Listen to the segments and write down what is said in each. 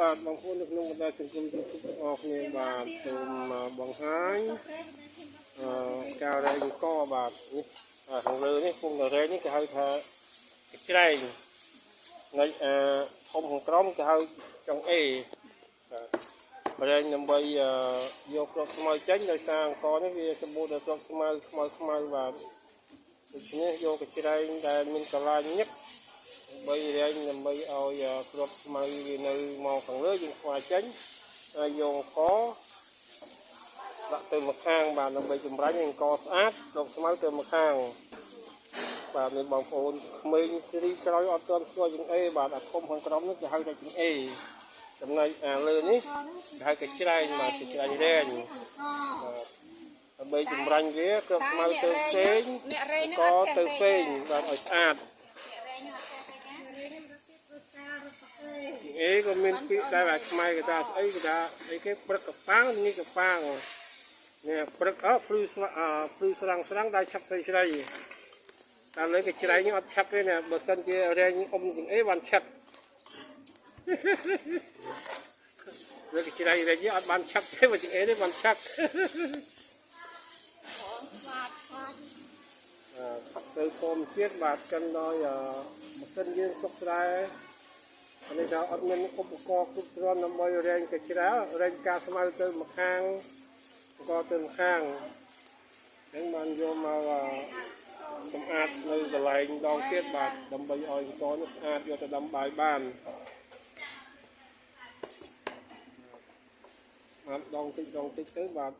បាទបងប្អូននៅក្នុងបណ្ដាញសង្គមទាំងអស់គ្នាបាទសូមបង្ហាញការរែងកបាទនេះខាងលើនេះគុំរែងនេះគេហៅថាច្រែងនៅធំខាងក្រោមគេហៅចង្អេបាទរែងដើម្បីយកគ្រាប់ស្មៅចេញដោយសារអង្គនេះវាសម្បូរដោយគ្រាប់ស្មៅខ្មៅបាទដូច្នេះយកច្រែងដែលមានកន្លាញឹកដើម្បីរែងដើម្បីឲ្យគ្រាប់ស្មៅវានៅមកខាងលើយើងខ្វាចេញហើយយកកដាក់ទៅម្ខាងបាទដើម្បីចម្រាញ់ឲ្យកស្អាតគ្រាប់ស្មៅទៅម្ខាងបាទមានបងប្អូនក្មេងស៊េរីក្រោយអត់ទាន់ស្គាល់ចង្អេបាទអាធំខាងក្រោមនេះគេហៅថាចង្អេចំណែកលើនេះគេហៅកច្រែងបាទកច្រែងរែងបាទដើម្បីចម្រាញ់វាគ្រាប់ស្មៅទៅផ្សេងកទៅផ្សេងបាទឲ្យស្អាតក៏មានពាក្យដែរខ្មែរគេថាស្អីគេថាអីគេព្រឹកកប៉ាំងនេះកប៉ាំងនេះព្រឹកភ្លឺស្រង់ដែរឆាប់ស្រីតែលើកច្រែងអត់ឆាប់ទេណាបើសិនជារែងអ៊ំជាងអីបានឆាប់លើកច្រែងរែងអត់បានឆាប់ទេបើជាងអីទេបានឆាប់ទៅធម្មជាតិបាទកិនដោយម៉ាស៊ីនយើងសុកស្រែនេះថាអត់មានឧបករណ៍គ្រប់គ្រាន់ដើម្បីរែងកច្រែងរែងការស្មៅទៅម្ខាងក៏ទៅម្ខាងអញ្ចឹងបានយកមកសម្អាតនៅកន្លែងដងទៀតបាទដើម្បីឲ្យអង្គនេះស្អាតយកទៅដាំបាយបានបាទដងតិចទៅបាទ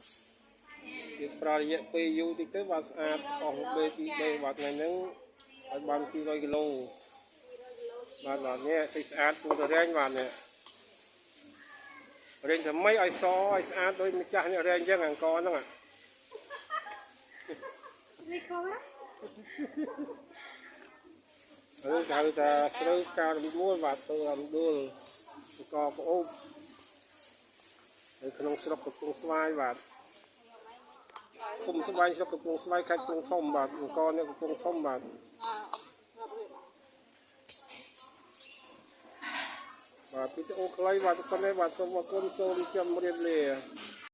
វាប្រើរយៈពេលយូរតិចទៅបាទស្អាតអស់បេទី3បាទថ្ងៃហ្នឹងឲ្យបាន200គីឡូបាទនេះទីស្អាតពូទៅរែងបាទនេះរែងថ្មីឲ្យសឲ្យស្អាតដោយម្ចាស់នេះរែងអញ្ចឹងអង្គហ្នឹងនេះកោណាហៅថាស្រូវការរំដួលបាទទៅរំដួលអង្គប្អូបនៅក្នុងស្រុកកំពង់ស្វាយបាទគុំស្វាយស្រុកកំពង់ស្វាយខេត្តកំពង់ធំបាទអង្គនេះកំពង់ធំបាទបាទវីដេអូខ្លីបាទប៉ុណ្ណេះបាទសូមអរគុណសូមជម្រាបលា